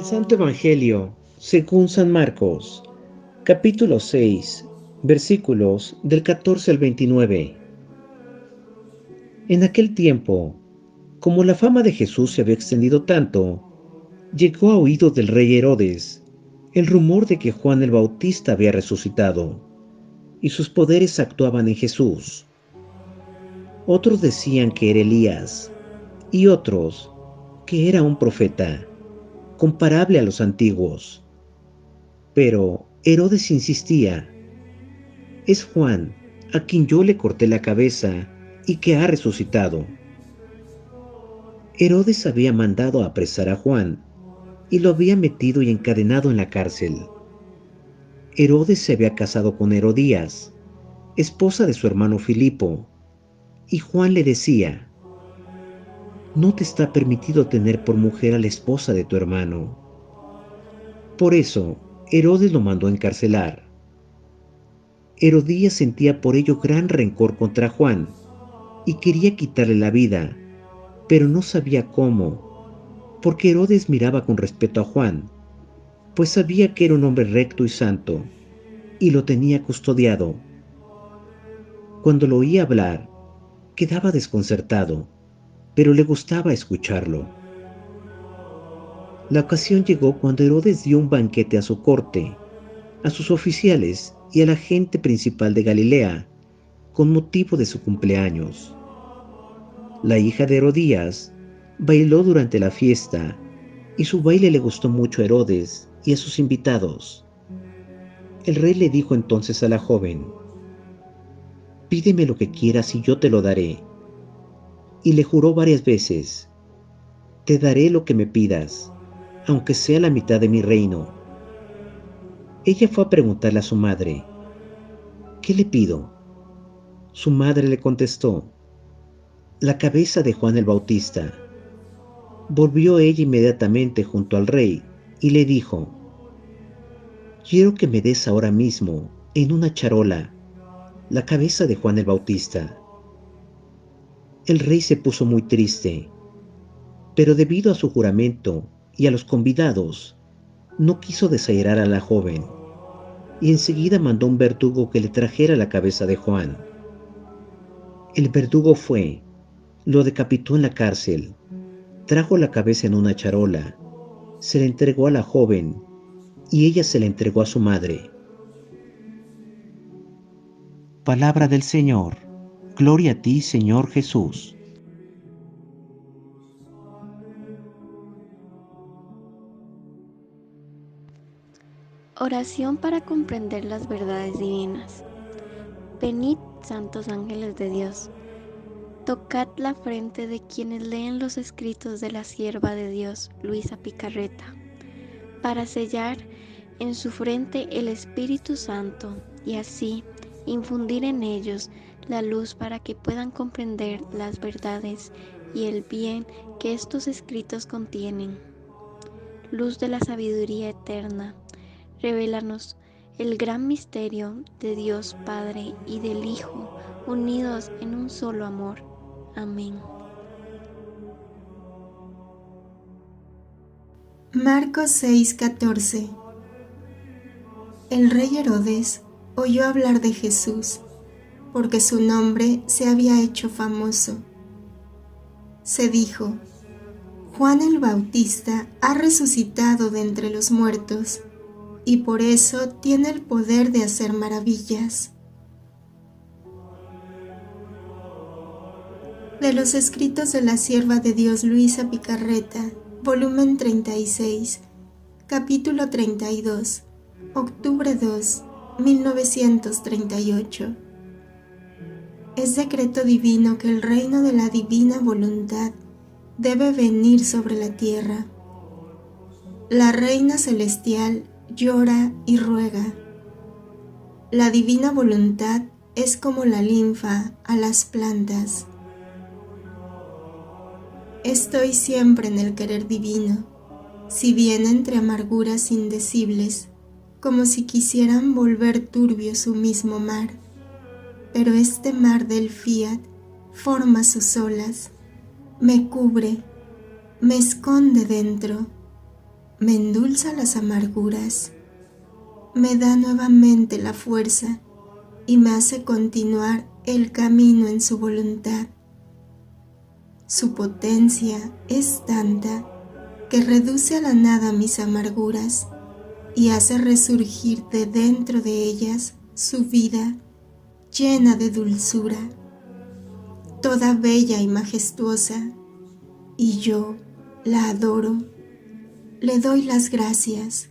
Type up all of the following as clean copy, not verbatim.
Del Santo Evangelio, según San Marcos, capítulo 6, versículos del 14 al 29. En aquel tiempo, como la fama de Jesús se había extendido tanto, llegó a oídos del rey Herodes el rumor de que Juan el Bautista había resucitado, y sus poderes actuaban en Jesús. Otros decían que era Elías, y otros que era un profeta, comparable a los antiguos. Pero Herodes insistía: es Juan, a quien yo le corté la cabeza y que ha resucitado. Herodes había mandado apresar a Juan y lo había metido y encadenado en la cárcel. Herodes se había casado con Herodías, esposa de su hermano Filipo, y Juan le decía: no te está permitido tener por mujer a la esposa de tu hermano. Por eso, Herodes lo mandó a encarcelar. Herodías sentía por ello gran rencor contra Juan y quería quitarle la vida, pero no sabía cómo, porque Herodes miraba con respeto a Juan, pues sabía que era un hombre recto y santo, y lo tenía custodiado. Cuando lo oía hablar, quedaba desconcertado, pero le gustaba escucharlo. La ocasión llegó cuando Herodes dio un banquete a su corte, a sus oficiales y a la gente principal de Galilea, con motivo de su cumpleaños. La hija de Herodías bailó durante la fiesta, y su baile le gustó mucho a Herodes y a sus invitados. El rey le dijo entonces a la joven: pídeme lo que quieras y yo te lo daré. Y le juró varias veces: te daré lo que me pidas, aunque sea la mitad de mi reino. Ella fue a preguntarle a su madre: ¿qué le pido? Su madre le contestó: la cabeza de Juan el Bautista. Volvió ella inmediatamente junto al rey y le dijo: quiero que me des ahora mismo, en una charola, la cabeza de Juan el Bautista. El rey se puso muy triste, pero debido a su juramento y a los convidados, no quiso desairar a la joven, y enseguida mandó un verdugo que le trajera la cabeza de Juan. El verdugo fue, lo decapitó en la cárcel, trajo la cabeza en una charola, se la entregó a la joven, y ella se la entregó a su madre. Palabra del Señor. Gloria a ti, Señor Jesús. Oración para comprender las verdades divinas. Venid, santos ángeles de Dios, tocad la frente de quienes leen los escritos de la sierva de Dios, Luisa Picarreta, para sellar en su frente el Espíritu Santo y así infundir en ellos la luz para que puedan comprender las verdades y el bien que estos escritos contienen. Luz de la sabiduría eterna, revélanos el gran misterio de Dios Padre y del Hijo, unidos en un solo amor. Amén. Marcos 6:14. El rey Herodes oyó hablar de Jesús, porque su nombre se había hecho famoso. Se dijo: Juan el Bautista ha resucitado de entre los muertos, y por eso tiene el poder de hacer maravillas. De los escritos de la sierva de Dios Luisa Picarreta, volumen 36, capítulo 32, octubre 2, 1938. Es decreto divino que el reino de la divina voluntad debe venir sobre la tierra. La reina celestial llora y ruega. La divina voluntad es como la linfa a las plantas. Estoy siempre en el querer divino, si bien entre amarguras indecibles, como si quisieran volver turbio su mismo mar. Pero este mar del fiat forma sus olas, me cubre, me esconde dentro, me endulza las amarguras, me da nuevamente la fuerza y me hace continuar el camino en su voluntad. Su potencia es tanta que reduce a la nada mis amarguras y hace resurgir de dentro de ellas su vida llena de dulzura, toda bella y majestuosa, y yo la adoro, le doy las gracias,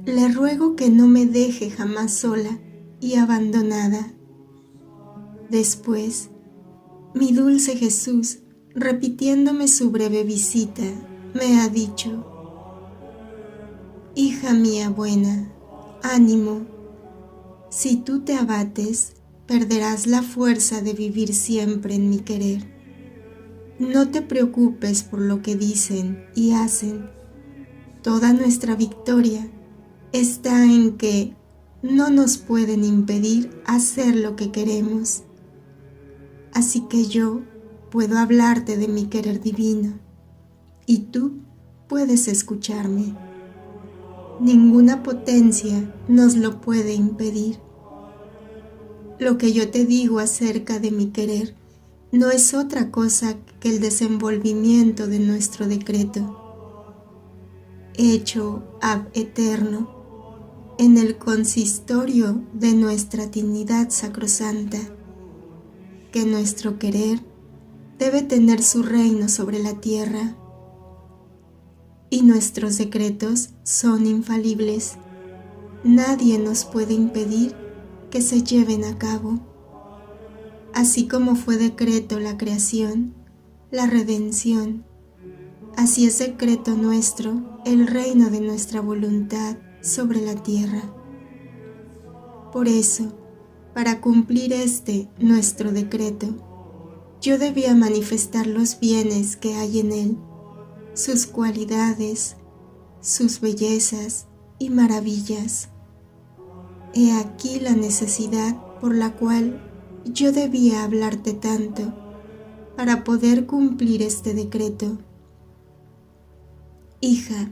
le ruego que no me deje jamás sola y abandonada. Después, mi dulce Jesús, repitiéndome su breve visita, me ha dicho: hija mía buena, ánimo, si tú te abates, perderás la fuerza de vivir siempre en mi querer. No te preocupes por lo que dicen y hacen. Toda nuestra victoria está en que no nos pueden impedir hacer lo que queremos. Así que yo puedo hablarte de mi querer divino y tú puedes escucharme. Ninguna potencia nos lo puede impedir. Lo que yo te digo acerca de mi querer no es otra cosa que el desenvolvimiento de nuestro decreto, hecho ab eterno en el consistorio de nuestra Trinidad Sacrosanta, que nuestro querer debe tener su reino sobre la tierra, y nuestros decretos son infalibles. Nadie nos puede impedir que se lleven a cabo. Así como fue decreto la creación, la redención, así es decreto nuestro el reino de nuestra voluntad sobre la tierra. Por eso, para cumplir nuestro decreto, yo debía manifestar los bienes que hay en él, sus cualidades, sus bellezas y maravillas. He aquí la necesidad por la cual yo debía hablarte tanto para poder cumplir este decreto. Hija,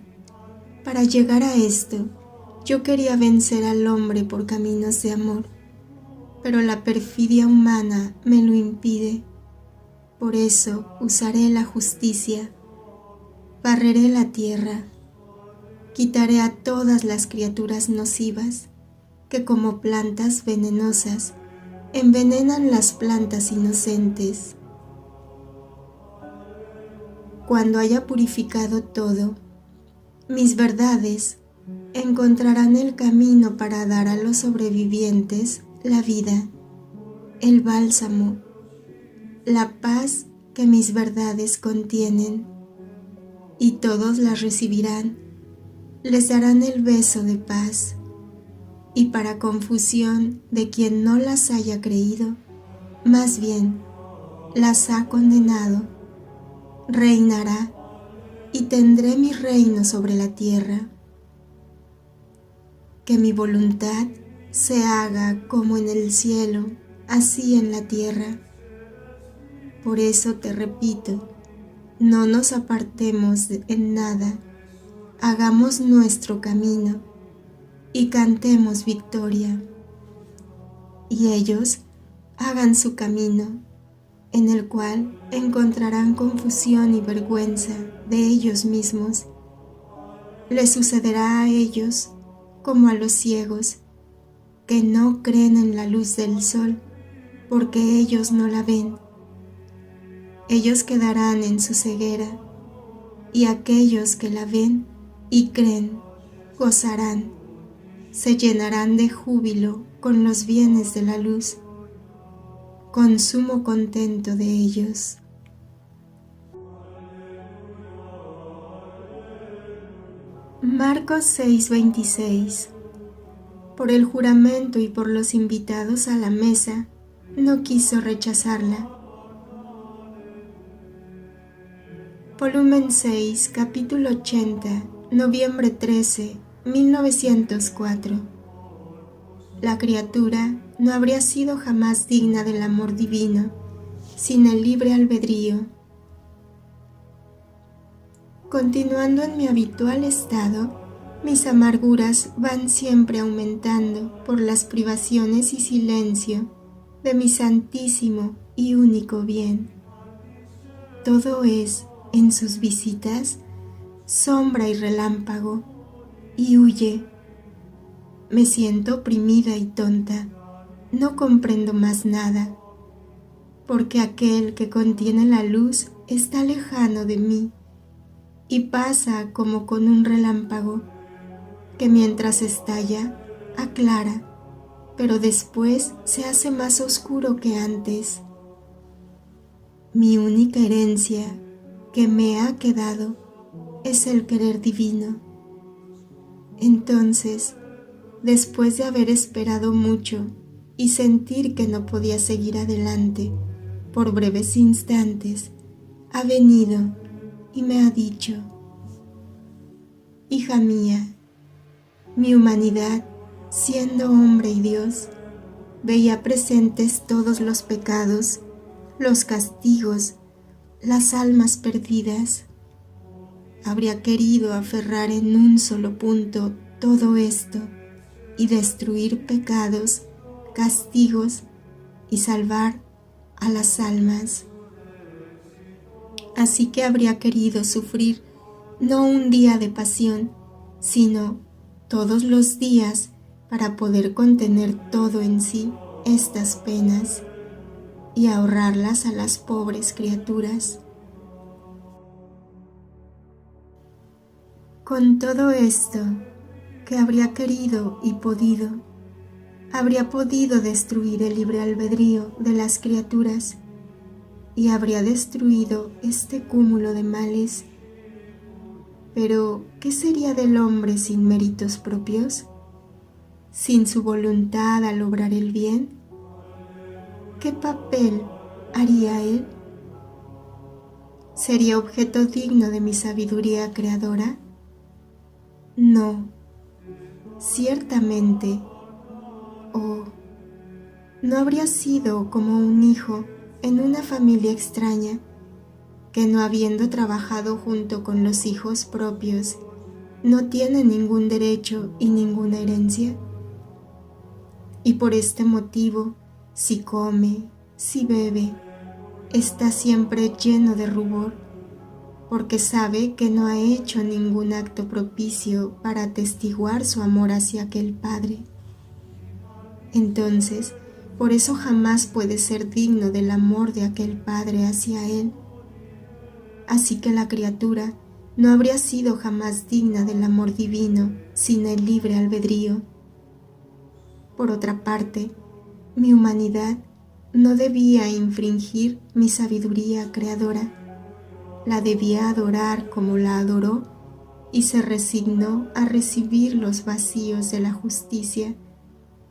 para llegar a esto, yo quería vencer al hombre por caminos de amor, pero la perfidia humana me lo impide. Por eso usaré la justicia, barreré la tierra, quitaré a todas las criaturas nocivas que como plantas venenosas envenenan las plantas inocentes. Cuando haya purificado todo, mis verdades encontrarán el camino para dar a los sobrevivientes la vida, el bálsamo, la paz que mis verdades contienen, y todos las recibirán, les darán el beso de paz, y para confusión de quien no las haya creído, más bien las ha condenado, reinará y tendré mi reino sobre la tierra. Que mi voluntad se haga como en el cielo, así en la tierra. Por eso te repito, no nos apartemos en nada, hagamos nuestro camino y cantemos victoria. Y ellos hagan su camino, en el cual encontrarán confusión y vergüenza de ellos mismos. Les sucederá a ellos como a los ciegos, que no creen en la luz del sol, porque ellos no la ven. Ellos quedarán en su ceguera, y aquellos que la ven y creen, gozarán, se llenarán de júbilo con los bienes de la luz, con sumo contento de ellos. Marcos 6:26. Por el juramento y por los invitados a la mesa, no quiso rechazarla. Volumen 6, capítulo 80, noviembre 13, 1904. La criatura no habría sido jamás digna del amor divino sin el libre albedrío. Continuando en mi habitual estado, mis amarguras van siempre aumentando por las privaciones y silencio de mi santísimo y único bien. Todo es, en sus visitas, sombra y relámpago, y huye. Me siento oprimida y tonta, no comprendo más nada, porque aquel que contiene la luz está lejano de mí y pasa como con un relámpago que mientras estalla, aclara, pero después se hace más oscuro que antes. Mi única herencia que me ha quedado es el querer divino. Entonces, después de haber esperado mucho y sentir que no podía seguir adelante por breves instantes, ha venido y me ha dicho: hija mía, mi humanidad, siendo hombre y Dios, veía presentes todos los pecados, los castigos, las almas perdidas. Habría querido aferrar en un solo punto todo esto y destruir pecados, castigos y salvar a las almas. Así que habría querido sufrir no un día de pasión, sino todos los días para poder contener todo en sí estas penas y ahorrarlas a las pobres criaturas. Con todo esto que habría querido y podido, habría podido destruir el libre albedrío de las criaturas y habría destruido este cúmulo de males. Pero, ¿qué sería del hombre sin méritos propios? ¿Sin su voluntad al obrar el bien? ¿Qué papel haría él? ¿Sería objeto digno de mi sabiduría creadora? No, ciertamente. No habría sido como un hijo en una familia extraña, que no habiendo trabajado junto con los hijos propios, no tiene ningún derecho y ninguna herencia. Y por este motivo, si come, si bebe, está siempre lleno de rubor, porque sabe que no ha hecho ningún acto propicio para atestiguar su amor hacia aquel Padre. Entonces, por eso jamás puede ser digno del amor de aquel Padre hacia él. Así que la criatura no habría sido jamás digna del amor divino sin el libre albedrío. Por otra parte, mi humanidad no debía infringir mi sabiduría creadora. La debía adorar como la adoró y se resignó a recibir los vacíos de la justicia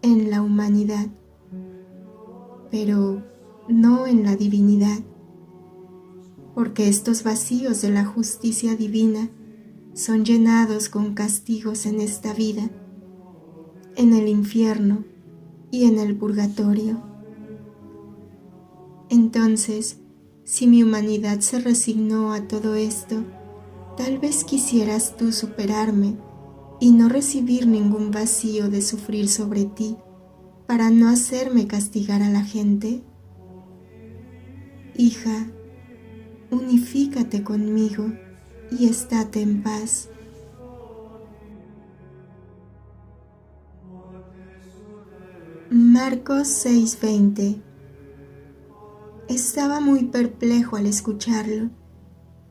en la humanidad, pero no en la divinidad, porque estos vacíos de la justicia divina son llenados con castigos en esta vida, en el infierno y en el purgatorio. Entonces, si mi humanidad se resignó a todo esto, tal vez quisieras tú superarme y no recibir ningún vacío de sufrir sobre ti para no hacerme castigar a la gente. Hija, unifícate conmigo y estate en paz. Marcos 6:20. Estaba muy perplejo al escucharlo,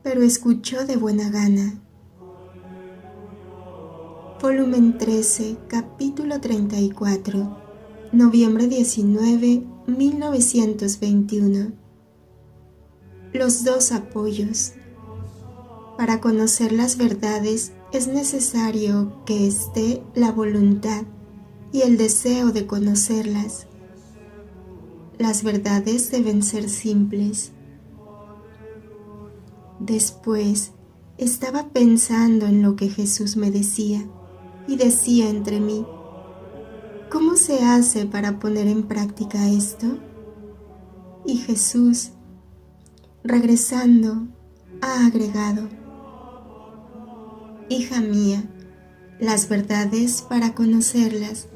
pero escuchó de buena gana. Volumen 13, capítulo 34, noviembre 19, 1921. Los dos apoyos. Para conocer las verdades es necesario que esté la voluntad y el deseo de conocerlas. Las verdades deben ser simples. Después, estaba pensando en lo que Jesús me decía y decía entre mí: ¿cómo se hace para poner en práctica esto? Y Jesús, regresando, ha agregado: Hija mía, las verdades, para conocerlas,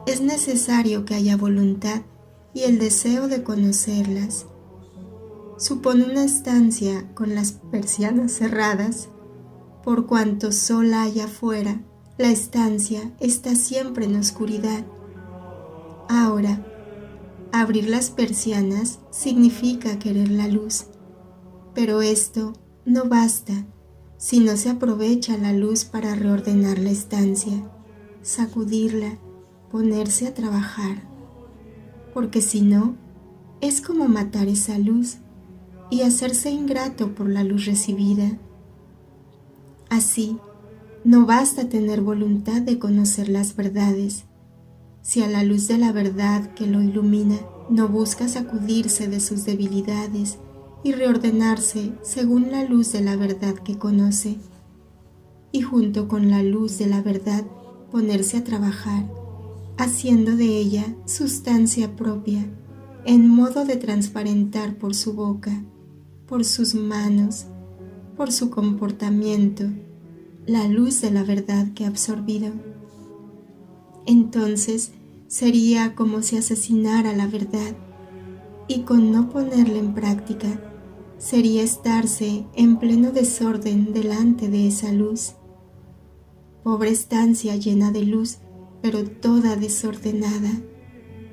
es necesario que haya voluntad y el deseo de conocerlas. Supone una estancia con las persianas cerradas, por cuanto sola hay afuera, la estancia está siempre en oscuridad. Ahora, abrir las persianas significa querer la luz, pero esto no basta si no se aprovecha la luz para reordenar la estancia, sacudirla, ponerse a trabajar, porque si no, es como matar esa luz y hacerse ingrato por la luz recibida. Así, no basta tener voluntad de conocer las verdades, si a la luz de la verdad que lo ilumina no busca sacudirse de sus debilidades y reordenarse según la luz de la verdad que conoce, y junto con la luz de la verdad ponerse a trabajar, haciendo de ella sustancia propia, en modo de transparentar por su boca, por sus manos, por su comportamiento, la luz de la verdad que ha absorbido. Entonces sería como si asesinara la verdad, y con no ponerla en práctica, sería estarse en pleno desorden delante de esa luz. Pobre estancia llena de luz, pero toda desordenada,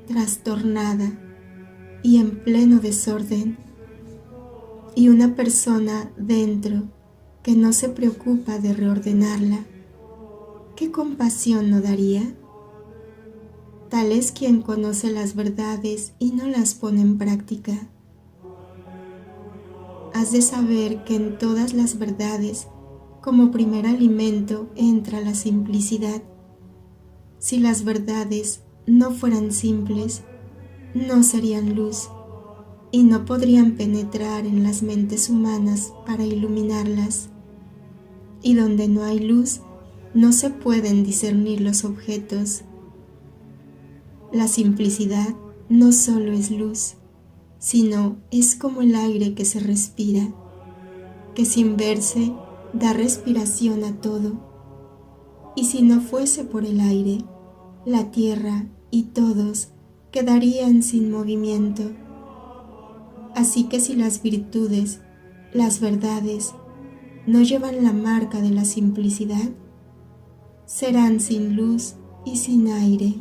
trastornada y en pleno desorden. Y una persona dentro que no se preocupa de reordenarla, ¿qué compasión no daría? Tal es quien conoce las verdades y no las pone en práctica. Has de saber que en todas las verdades, como primer alimento, entra la simplicidad. Si las verdades no fueran simples, no serían luz y no podrían penetrar en las mentes humanas para iluminarlas. Y donde no hay luz, no se pueden discernir los objetos. La simplicidad no solo es luz, sino es como el aire que se respira, que sin verse da respiración a todo. Y si no fuese por el aire, la tierra y todos quedarían sin movimiento. Así que si las virtudes, las verdades, no llevan la marca de la simplicidad, serán sin luz y sin aire.